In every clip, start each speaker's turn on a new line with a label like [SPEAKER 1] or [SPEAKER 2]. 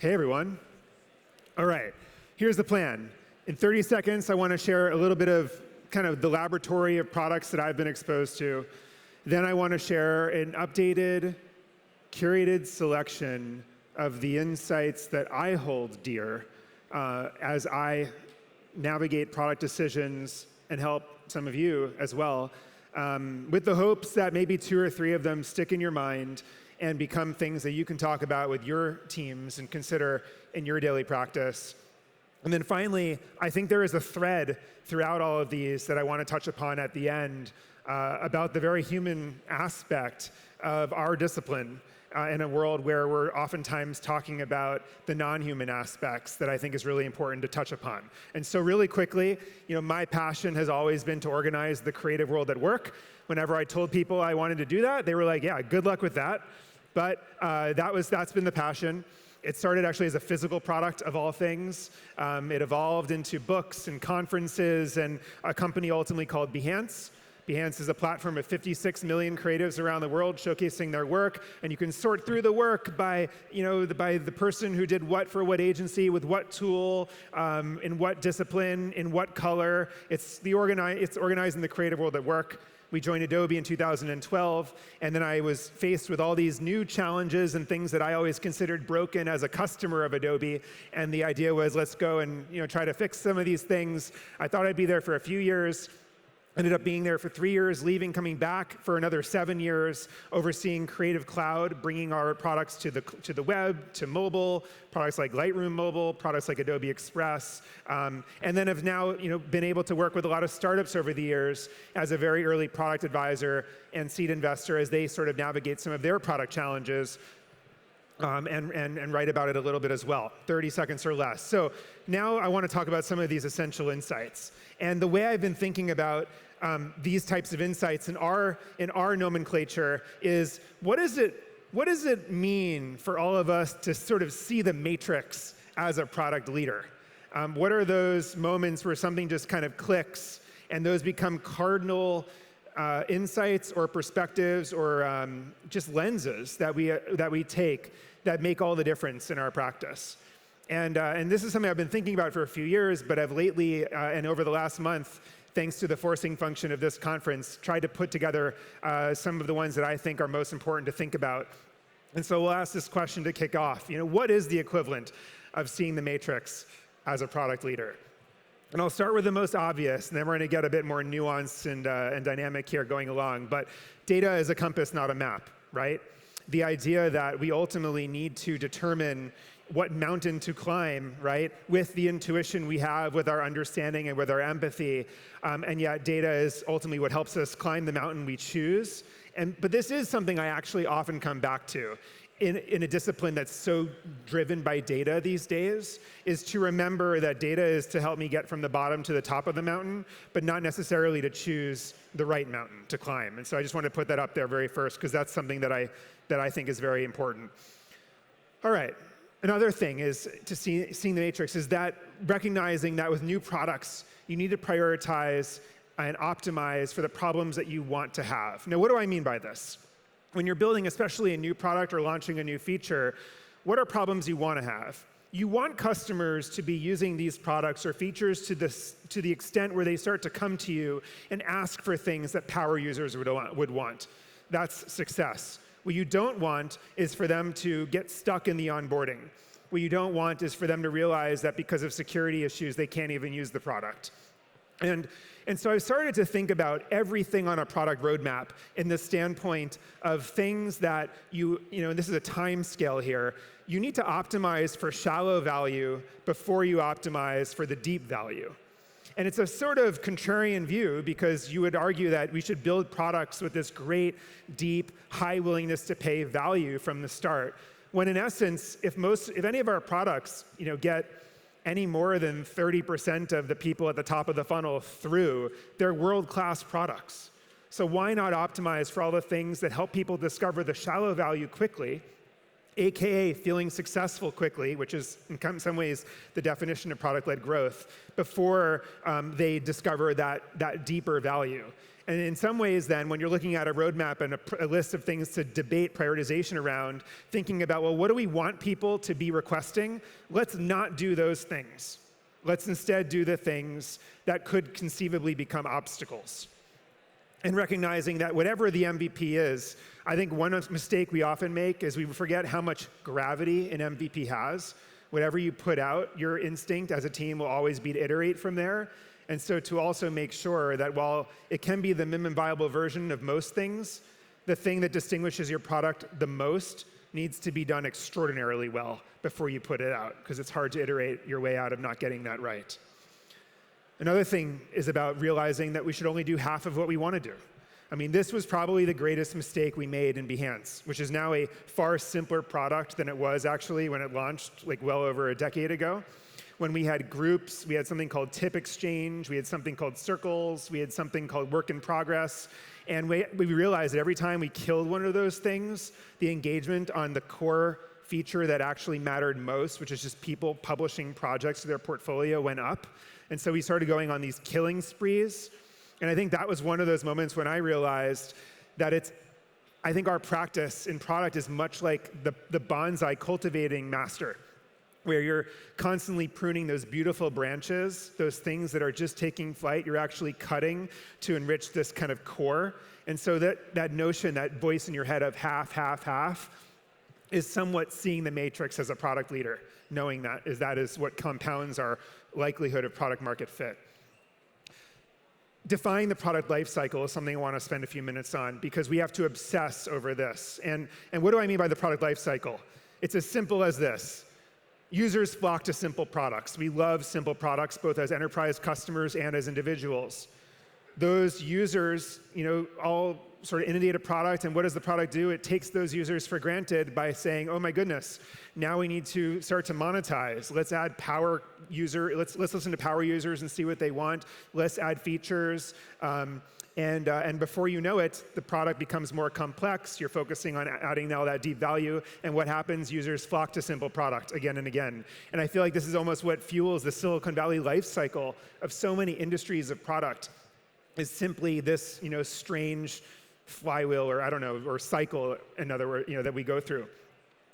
[SPEAKER 1] Hey, everyone. All right, here's the plan. In 30 seconds, I want to share a little bit of kind of the laboratory of products that I've been exposed to. Then I want to share an updated, curated selection of the insights that I hold dear as I navigate product decisions and help some of you as well, with the hopes that maybe 2 or 3 of them stick in your mind and become things that you can talk about with your teams and consider in your daily practice. And then finally, I think there is a thread throughout all of these that I want to touch upon at the end about the very human aspect of our discipline in a world where we're oftentimes talking about the non-human aspects that I think is really important to touch upon. And so really quickly, my passion has always been to organize the creative world at work. Whenever I told people I wanted to do that, they were like, yeah, good luck with that. But that's been the passion. It started actually as a physical product of all things. It evolved into books and conferences and a company ultimately called Behance. Behance is a platform of 56 million creatives around the world showcasing their work, and you can sort through the work by the person who did what for what agency, with what tool, in what discipline, in what color. It's organizing the creative world at work. We joined Adobe in 2012, and then I was faced with all these new challenges and things that I always considered broken as a customer of Adobe, and the idea was, let's go and try to fix some of these things. I thought I'd be there for a few years. Ended up being there for 3 years, leaving, coming back for another 7 years, overseeing Creative Cloud, bringing our products to the web, to mobile, products like Lightroom Mobile, products like Adobe Express, and then have now been able to work with a lot of startups over the years as a very early product advisor and seed investor as they sort of navigate some of their product challenges. And write about it a little bit as well, 30 seconds or less. So now I want to talk about some of these essential insights. And the way I've been thinking about these types of insights in our nomenclature is, what does it mean for all of us to sort of see the matrix as a product leader? What are those moments where something just kind of clicks and those become cardinal insights or perspectives or just lenses that we take that make all the difference in our practice. And this is something I've been thinking about for a few years, but I've lately, and over the last month, thanks to the forcing function of this conference, tried to put together some of the ones that I think are most important to think about. And so we'll ask this question to kick off. What is the equivalent of seeing the matrix as a product leader? And I'll start with the most obvious, and then we're going to get a bit more nuanced and dynamic here going along. But data is a compass, not a map, right? The idea that we ultimately need to determine what mountain to climb, right, with the intuition we have, with our understanding and with our empathy. And yet data is ultimately what helps us climb the mountain we choose. But this is something I actually often come back to in a discipline that's so driven by data these days, is to remember that data is to help me get from the bottom to the top of the mountain, but not necessarily to choose the right mountain to climb. And so I just want to put that up there very first, because that's something that I think is very important. All right, another thing is to seeing the matrix is that recognizing that with new products, you need to prioritize and optimize for the problems that you want to have. Now, what do I mean by this? When you're building especially a new product or launching a new feature, what are problems you want to have? You want customers to be using these products or features to the extent where they start to come to you and ask for things that power users would want. That's success. What you don't want is for them to get stuck in the onboarding. What you don't want is for them to realize that because of security issues, they can't even use the product. And so I've started to think about everything on a product roadmap in the standpoint of things that and this is a time scale here, you need to optimize for shallow value before you optimize for the deep value. And it's a sort of contrarian view, because you would argue that we should build products with this great, deep, high willingness to pay value from the start, when in essence, if any of our products get any more than 30% of the people at the top of the funnel through, they're world-class products. So why not optimize for all the things that help people discover the shallow value quickly AKA feeling successful quickly, which is in some ways the definition of product-led growth, before they discover that deeper value. And in some ways then, when you're looking at a roadmap and a list of things to debate prioritization around, thinking about, well, what do we want people to be requesting? Let's not do those things. Let's instead do the things that could conceivably become obstacles. And recognizing that whatever the MVP is, I think one mistake we often make is we forget how much gravity an MVP has. Whatever you put out, your instinct as a team will always be to iterate from there. And so to also make sure that while it can be the minimum viable version of most things, the thing that distinguishes your product the most needs to be done extraordinarily well before you put it out, because it's hard to iterate your way out of not getting that right. Another thing is about realizing that we should only do half of what we want to do. I mean, this was probably the greatest mistake we made in Behance, which is now a far simpler product than it was actually when it launched like well over a decade ago. When we had groups, we had something called tip exchange, we had something called circles, we had something called work in progress. And we realized that every time we killed one of those things, the engagement on the core feature that actually mattered most, which is just people publishing projects to their portfolio, went up. And so we started going on these killing sprees. And I think that was one of those moments when I realized that I think our practice in product is much like the bonsai cultivating master, where you're constantly pruning those beautiful branches, those things that are just taking flight, you're actually cutting to enrich this kind of core. And so that notion, that voice in your head of half, half, half, is somewhat seeing the matrix as a product leader, knowing that is what compounds our likelihood of product market fit. Defining the product lifecycle is something I want to spend a few minutes on, because we have to obsess over this. And what do I mean by the product lifecycle? It's as simple as this. Users flock to simple products. We love simple products, both as enterprise customers and as individuals. Those users, all sort of inundate a product, and what does the product do? It takes those users for granted by saying, oh my goodness, now we need to start to monetize. Let's add power user, let's listen to power users and see what they want. Let's add features. And before you know it, the product becomes more complex. You're focusing on adding all that deep value. And what happens? Users flock to simple product again and again. And I feel like this is almost what fuels the Silicon Valley life cycle of so many industries of product, is simply this strange flywheel, or I don't know, or cycle, in other words, that we go through.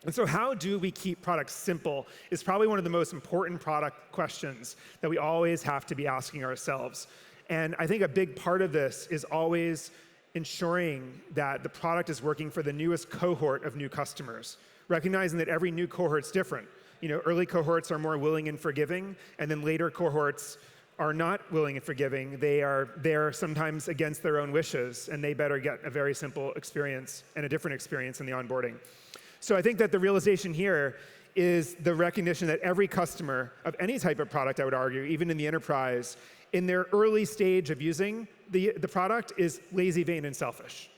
[SPEAKER 1] And so how do we keep products simple is probably one of the most important product questions that we always have to be asking ourselves. And I think a big part of this is always ensuring that the product is working for the newest cohort of new customers, recognizing that every new cohort's different. Early cohorts are more willing and forgiving, and then later cohorts are not willing and forgiving. They're sometimes against their own wishes, and they better get a very simple experience and a different experience in the onboarding. So I think that the realization here is the recognition that every customer of any type of product, I would argue, even in the enterprise, in their early stage of using the product, is lazy, vain, and selfish.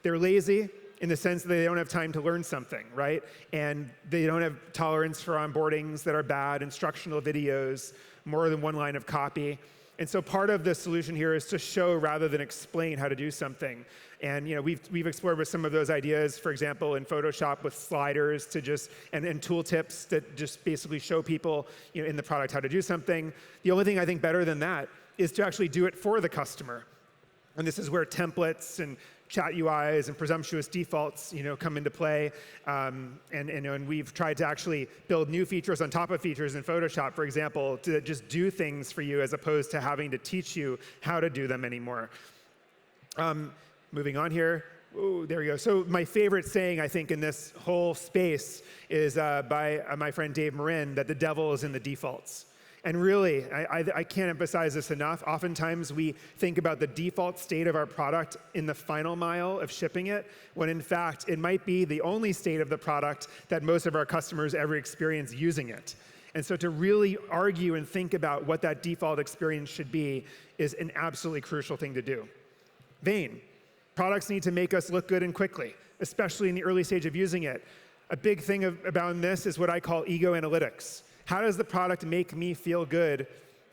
[SPEAKER 1] They're lazy in the sense that they don't have time to learn something, right? And they don't have tolerance for onboardings that are bad, instructional videos, more than one line of copy. And so part of the solution here is to show rather than explain how to do something. And we've explored with some of those ideas, for example, in Photoshop with sliders to and tooltips that just basically show people in the product how to do something. The only thing I think better than that is to actually do it for the customer. And this is where templates and chat UIs and presumptuous defaults, come into play. And we've tried to actually build new features on top of features in Photoshop, for example, to just do things for you as opposed to having to teach you how to do them anymore. Moving on here. Ooh, there we go. So my favorite saying, I think, in this whole space is by my friend Dave Marin, that the devil is in the defaults. And really, I can't emphasize this enough. Oftentimes, we think about the default state of our product in the final mile of shipping it, when in fact, it might be the only state of the product that most of our customers ever experience using it. And so to really argue and think about what that default experience should be is an absolutely crucial thing to do. Vain. Products need to make us look good and quickly, especially in the early stage of using it. A big thing about this is what I call ego analytics. How does the product make me feel good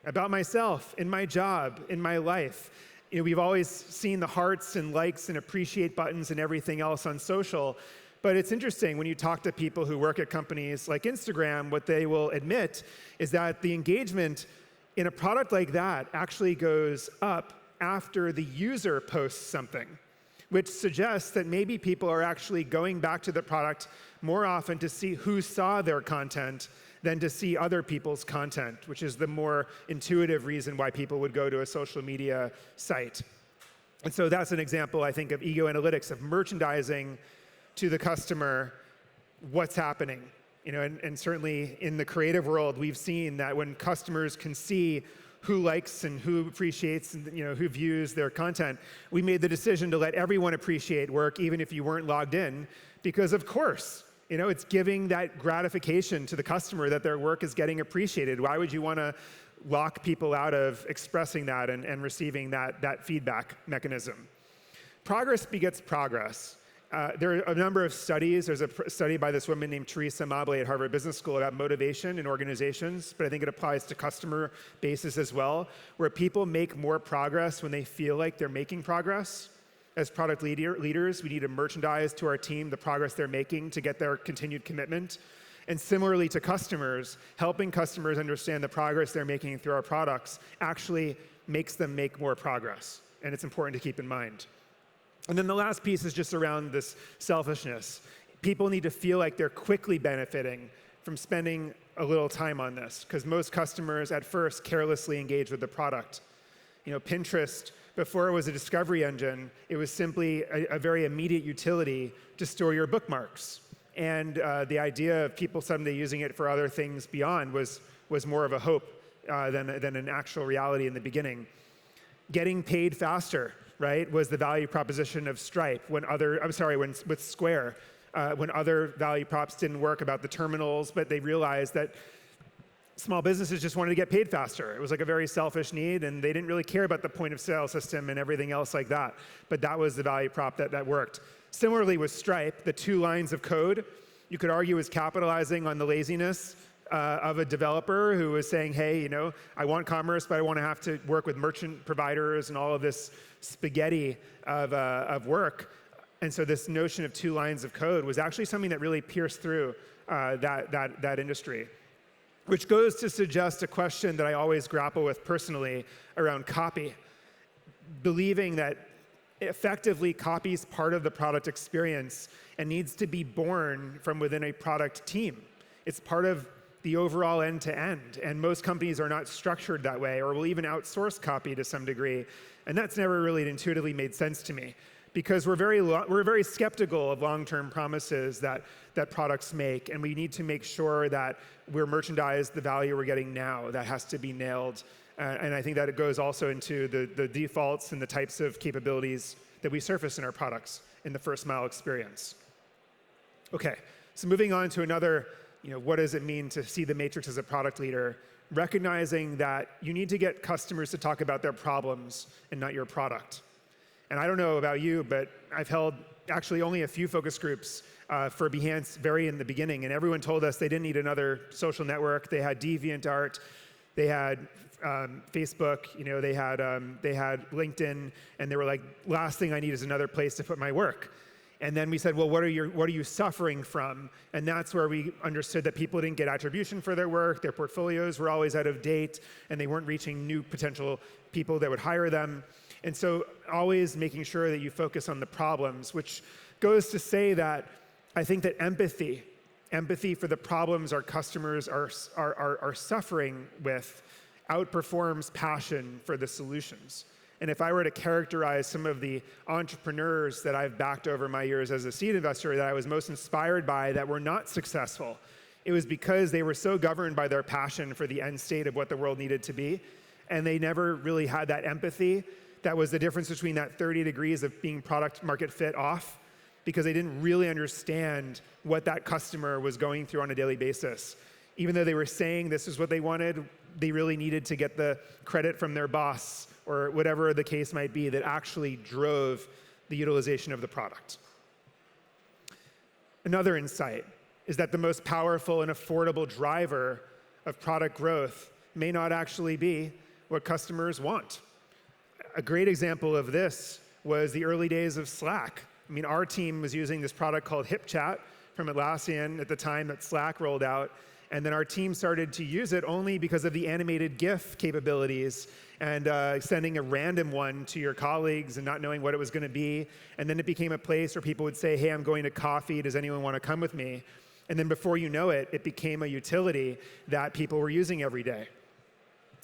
[SPEAKER 1] about myself, in my job, in my life? We've always seen the hearts and likes and appreciate buttons and everything else on social, But it's interesting, when you talk to people who work at companies like Instagram, what they will admit is that the engagement in a product like that actually goes up after the user posts something, which suggests that maybe people are actually going back to the product more often to see who saw their content than to see other people's content, which is the more intuitive reason why people would go to a social media site. And so that's an example, I think, of ego analytics, of merchandising to the customer what's happening. And certainly in the creative world, we've seen that when customers can see who likes and who appreciates and who views their content, we made the decision to let everyone appreciate work, even if you weren't logged in, because of course, it's giving that gratification to the customer that their work is getting appreciated. Why would you want to lock people out of expressing that and receiving that feedback mechanism? Progress begets progress. There are a number of studies. There's a study by this woman named Teresa Mabley at Harvard Business School about motivation in organizations, but I think it applies to customer bases as well, where people make more progress when they feel like they're making progress. As product leaders, we need to merchandise to our team the progress they're making to get their continued commitment. And similarly to customers, helping customers understand the progress they're making through our products actually makes them make more progress. And it's important to keep in mind. And then the last piece is just around this selfishness. People need to feel like they're quickly benefiting from spending a little time on this, because most customers at first carelessly engage with the product. Pinterest, before it was a discovery engine, it was simply a very immediate utility to store your bookmarks. And the idea of people someday using it for other things beyond was more of a hope than an actual reality in the beginning. Getting paid faster, right, was the value proposition of Stripe with Square, when other value props didn't work about the terminals, but they realized that small businesses just wanted to get paid faster. It was like a very selfish need, and they didn't really care about the point of sale system and everything else like that. But that was the value prop that worked. Similarly with Stripe, the 2 lines of code, you could argue is capitalizing on the laziness of a developer who was saying, hey, I want commerce, but I want to have to work with merchant providers and all of this spaghetti of work. And so this notion of 2 lines of code was actually something that really pierced through that industry. Which goes to suggest a question that I always grapple with personally around copy. Believing that effectively copy is part of the product experience and needs to be born from within a product team. It's part of the overall end-to-end, and most companies are not structured that way, or will even outsource copy to some degree, and that's never really intuitively made sense to me, because we're very skeptical of long-term promises that products make, and we need to make sure that we're merchandised the value we're getting now. That has to be nailed, and I think that it goes also into the defaults and the types of capabilities that we surface in our products in the first mile experience. Okay, so moving on to another, what does it mean to see the matrix as a product leader? Recognizing that you need to get customers to talk about their problems and not your product. And I don't know about you, but I've held actually only a few focus groups for Behance very in the beginning, and everyone told us they didn't need another social network. They had DeviantArt, they had Facebook, they had LinkedIn, and they were like, last thing I need is another place to put my work. And then we said, well, what are you suffering from? And that's where we understood that people didn't get attribution for their work, their portfolios were always out of date, and they weren't reaching new potential people that would hire them. And so always making sure that you focus on the problems, which goes to say that I think that empathy for the problems our customers are suffering with outperforms passion for the solutions. And if I were to characterize some of the entrepreneurs that I've backed over my years as a seed investor that I was most inspired by that were not successful, it was because they were so governed by their passion for the end state of what the world needed to be, and they never really had that empathy. That was the difference between that 30 degrees of being product market fit off, because they didn't really understand what that customer was going through on a daily basis. Even though they were saying this is what they wanted, they really needed to get the credit from their boss or whatever the case might be that actually drove the utilization of the product. Another insight is that the most powerful and affordable driver of product growth may not actually be what customers want. A great example of this was the early days of Slack. I mean, our team was using this product called HipChat from Atlassian at the time that Slack rolled out. And then our team started to use it only because of the animated GIF capabilities and sending a random one to your colleagues and not knowing what it was going to be. And then it became a place where people would say, hey, I'm going to coffee. Does anyone want to come with me? And then before you know it, it became a utility that people were using every day.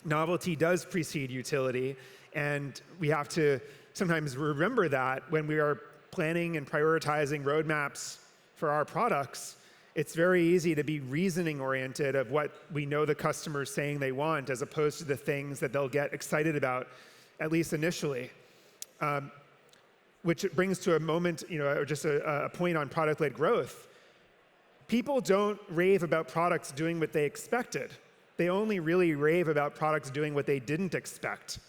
[SPEAKER 1] Novelty does precede utility, and we have to sometimes remember that when we are planning and prioritizing roadmaps for our products. It's very easy to be reasoning-oriented of what we know the customer's saying they want, as opposed to the things that they'll get excited about, at least initially. Which brings to a moment, or just a point on product-led growth. People don't rave about products doing what they expected. They only really rave about products doing what they didn't expect.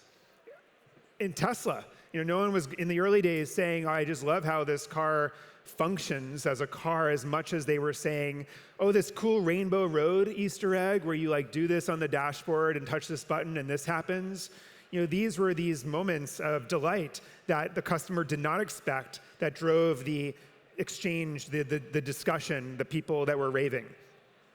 [SPEAKER 1] In Tesla, no one was in the early days saying, oh, I just love how this car functions as a car, as much as they were saying, oh, this cool Rainbow Road Easter egg where you do this on the dashboard and touch this button and this happens. These were these moments of delight that the customer did not expect that drove the exchange, the discussion, the people that were raving.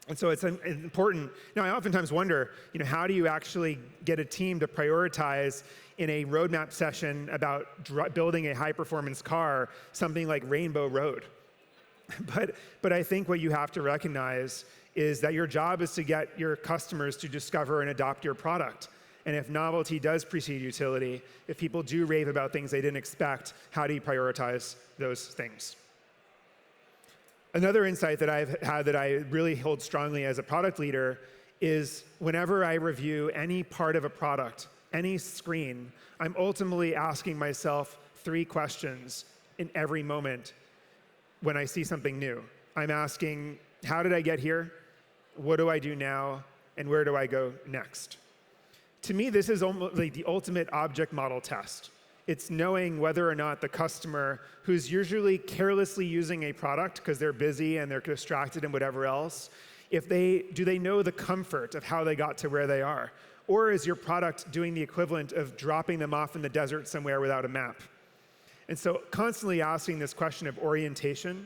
[SPEAKER 1] And so it's important. Now, I oftentimes wonder, how do you actually get a team to prioritize in a roadmap session about building a high-performance car, something like Rainbow Road? But I think what you have to recognize is that your job is to get your customers to discover and adopt your product. And if novelty does precede utility, if people do rave about things they didn't expect, how do you prioritize those things? Another insight that I've had that I really hold strongly as a product leader is whenever I review any part of a product, any screen, I'm ultimately asking myself 3 questions in every moment when I see something new. I'm asking, how did I get here? What do I do now? And where do I go next? To me, this is almost like the ultimate object model test. It's knowing whether or not the customer, who's usually carelessly using a product because they're busy and they're distracted and whatever else, do they know the comfort of how they got to where they are? Or is your product doing the equivalent of dropping them off in the desert somewhere without a map? And so constantly asking this question of orientation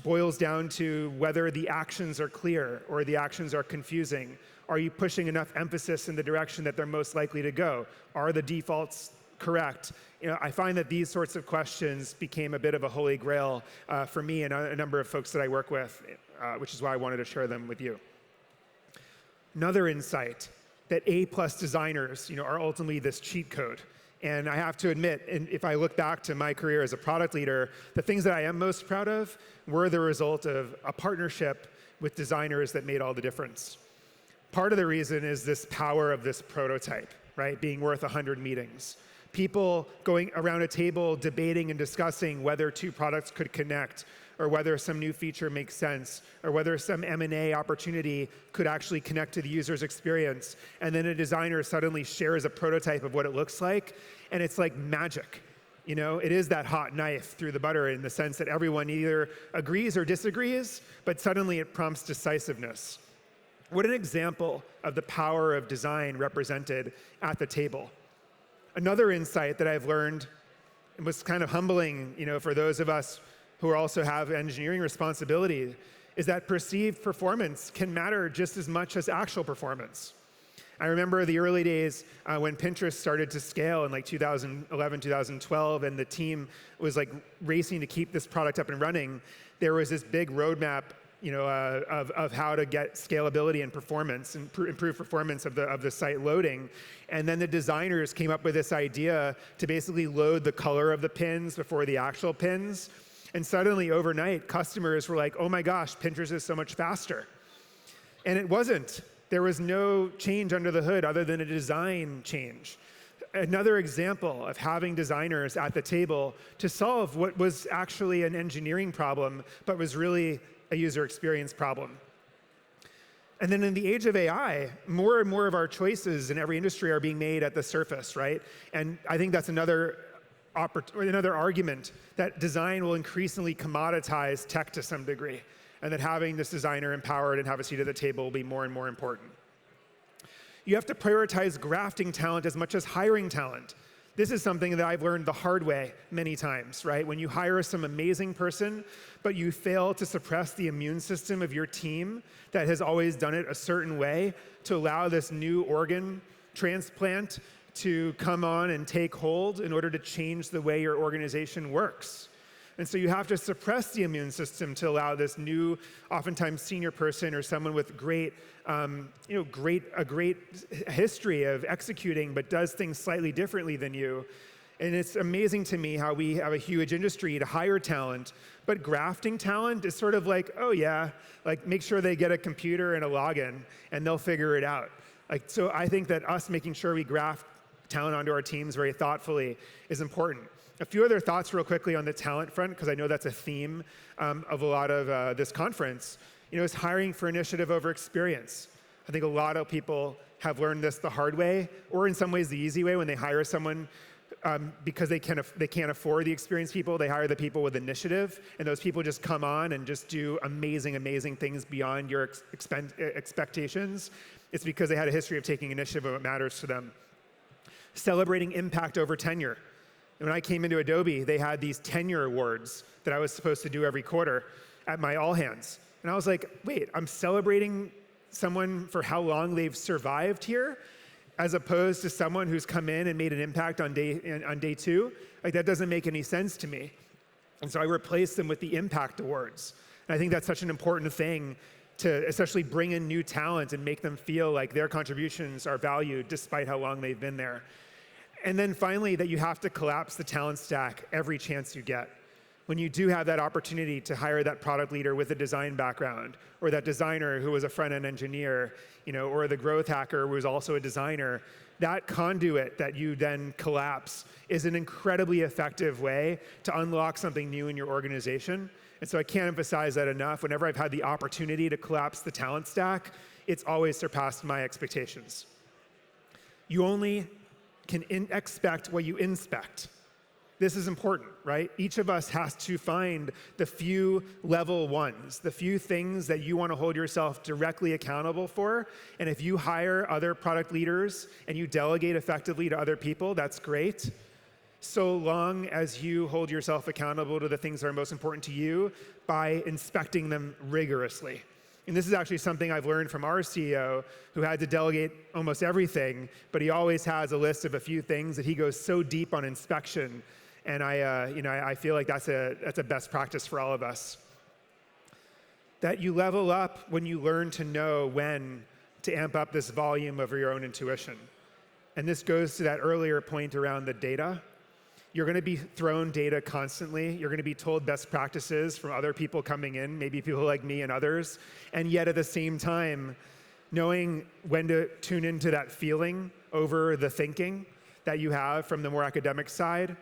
[SPEAKER 1] boils down to whether the actions are clear or the actions are confusing. Are you pushing enough emphasis in the direction that they're most likely to go? Are the defaults correct? I find that these sorts of questions became a bit of a holy grail for me and a number of folks that I work with, which is why I wanted to share them with you. Another insight, that A+ designers are ultimately this cheat code. And I have to admit, and if I look back to my career as a product leader, the things that I am most proud of were the result of a partnership with designers that made all the difference. Part of the reason is this power of this prototype, right? Being worth 100 meetings. People going around a table debating and discussing whether 2 products could connect, or whether some new feature makes sense, or whether some M&A opportunity could actually connect to the user's experience. And then a designer suddenly shares a prototype of what it looks like, and it's like magic. It is that hot knife through the butter in the sense that everyone either agrees or disagrees, but suddenly it prompts decisiveness. What an example of the power of design represented at the table. Another insight that I've learned, and was kind of humbling, for those of us who also have engineering responsibility, is that perceived performance can matter just as much as actual performance. I remember the early days when Pinterest started to scale in 2011, 2012, and the team was racing to keep this product up and running. There was this big roadmap of how to get scalability and performance, and improve performance of the site loading. And then the designers came up with this idea to basically load the color of the pins before the actual pins. And suddenly, overnight, customers were like, oh my gosh, Pinterest is so much faster. And it wasn't. There was no change under the hood other than a design change. Another example of having designers at the table to solve what was actually an engineering problem, but was really a user experience problem. And then in the age of AI, more and more of our choices in every industry are being made at the surface, right? And I think that's another argument that design will increasingly commoditize tech to some degree, and that having this designer empowered and have a seat at the table will be more and more important. You have to prioritize grafting talent as much as hiring talent. This is something that I've learned the hard way many times, right? When you hire some amazing person, but you fail to suppress the immune system of your team that has always done it a certain way to allow this new organ transplant to come on and take hold in order to change the way your organization works. And so you have to suppress the immune system to allow this new, oftentimes senior person or someone with a great history of executing, but does things slightly differently than you. And it's amazing to me how we have a huge industry to hire talent, but grafting talent is sort of like, oh yeah, like make sure they get a computer and a login, and they'll figure it out. So I think that us making sure we graft talent onto our teams very thoughtfully is important. A few other thoughts real quickly on the talent front, because I know that's a theme of a lot of this conference, is hiring for initiative over experience. I think a lot of people have learned this the hard way, or in some ways the easy way when they hire someone because they can't afford the experienced people. They hire the people with initiative, and those people just come on and just do amazing, amazing things beyond your expectations. It's because they had a history of taking initiative when it matters to them. Celebrating impact over tenure. When I came into Adobe, they had these tenure awards that I was supposed to do every quarter at my all hands. And I was like, wait, I'm celebrating someone for how long they've survived here, as opposed to someone who's come in and made an impact on day two? Like, that doesn't make any sense to me. And so I replaced them with the impact awards. And I think that's such an important thing to especially bring in new talent and make them feel like their contributions are valued despite how long they've been there. And then finally, that you have to collapse the talent stack every chance you get. When you do have that opportunity to hire that product leader with a design background, or that designer who was a front-end engineer, or the growth hacker who was also a designer, that conduit that you then collapse is an incredibly effective way to unlock something new in your organization. And so I can't emphasize that enough. Whenever I've had the opportunity to collapse the talent stack, it's always surpassed my expectations. You only can expect what you inspect. This is important, right? Each of us has to find the few level ones, the few things that you want to hold yourself directly accountable for. And if you hire other product leaders and you delegate effectively to other people, that's great. So long as you hold yourself accountable to the things that are most important to you by inspecting them rigorously. And this is actually something I've learned from our CEO, who had to delegate almost everything, but he always has a list of a few things that he goes so deep on inspection. And I feel like that's a best practice for all of us. That you level up when you learn to know when to amp up this volume of your own intuition. And this goes to that earlier point around the data. You're going to be thrown data constantly. You're going to be told best practices from other people coming in, maybe people like me and others. And yet at the same time, knowing when to tune into that feeling over the thinking that you have from the more academic side,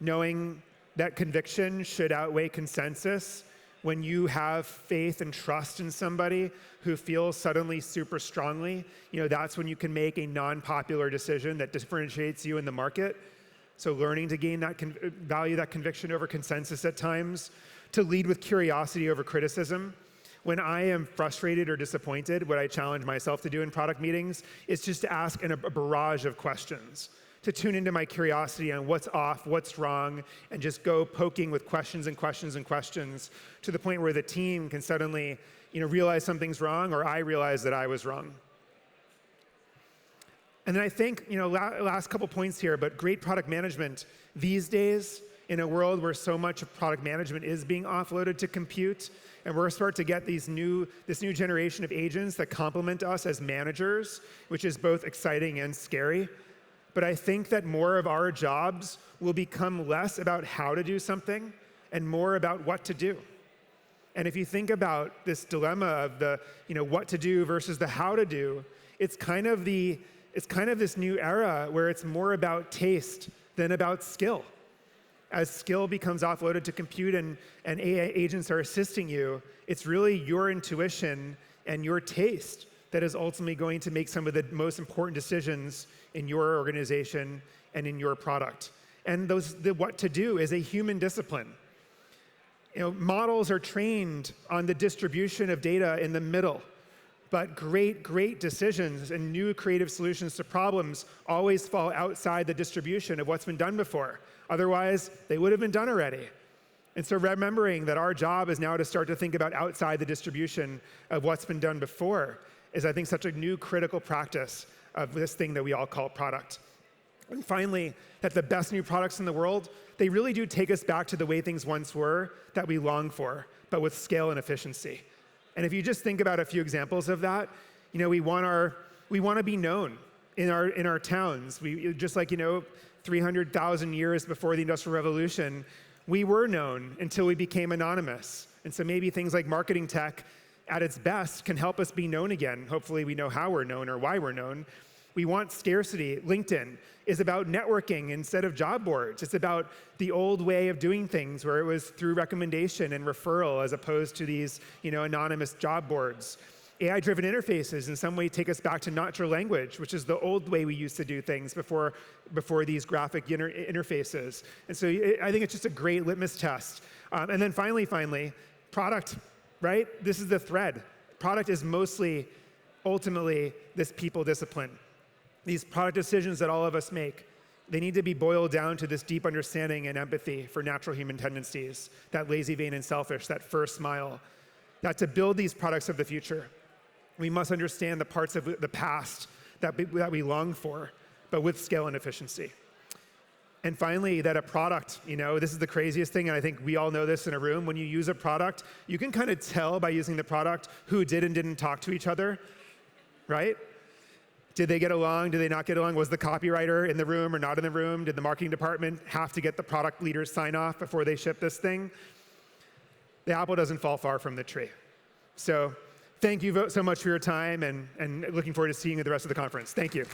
[SPEAKER 1] knowing that conviction should outweigh consensus. When you have faith and trust in somebody who feels suddenly super strongly, that's when you can make a non-popular decision that differentiates you in the market. So learning to gain that value that conviction over consensus at times, to lead with curiosity over criticism. When I am frustrated or disappointed, what I challenge myself to do in product meetings is just to ask a barrage of questions, to tune into my curiosity on what's off, what's wrong, and just go poking with questions and questions and questions to the point where the team can suddenly realize something's wrong, or I realize that I was wrong. And then I think, last couple points here, but great product management these days, in a world where so much of product management is being offloaded to compute, and we're starting to get this new generation of agents that complement us as managers, which is both exciting and scary. But I think that more of our jobs will become less about how to do something and more about what to do. And if you think about this dilemma of the what to do versus the how to do, it's kind of this new era where it's more about taste than about skill. As skill becomes offloaded to compute and AI agents are assisting you, it's really your intuition and your taste that is ultimately going to make some of the most important decisions in your organization and in your product. And the what to do is a human discipline. Models are trained on the distribution of data in the middle. But great decisions and new creative solutions to problems always fall outside the distribution of what's been done before. Otherwise, they would have been done already. And so remembering that our job is now to start to think about outside the distribution of what's been done before is, I think, such a new critical practice of this thing that we all call product. And finally, that the best new products in the world, they really do take us back to the way things once were that we long for, but with scale and efficiency. And if you just think about a few examples of that, we want to be known in our towns. We just like 300,000 years before the Industrial Revolution, we were known until we became anonymous. And so maybe things like marketing tech at its best can help us be known again. Hopefully we know how we're known or why we're known. We want scarcity. LinkedIn is about networking instead of job boards. It's about the old way of doing things where it was through recommendation and referral as opposed to these anonymous job boards. AI-driven interfaces in some way take us back to natural language, which is the old way we used to do things before these graphic interfaces. And so I think it's just a great litmus test. And then finally, product, right? This is the thread. Product is mostly, ultimately, this people discipline. These product decisions that all of us make, they need to be boiled down to this deep understanding and empathy for natural human tendencies, that lazy, vain, and selfish, that first mile. That to build these products of the future, we must understand the parts of the past that we long for, but with scale and efficiency. And finally, that a product, this is the craziest thing, and I think we all know this in a room. When you use a product, you can kind of tell by using the product who did and didn't talk to each other, right? Did they get along? Did they not get along? Was the copywriter in the room or not in the room? Did the marketing department have to get the product leaders sign off before they ship this thing? The apple doesn't fall far from the tree. So thank you so much for your time, and looking forward to seeing you at the rest of the conference. Thank you.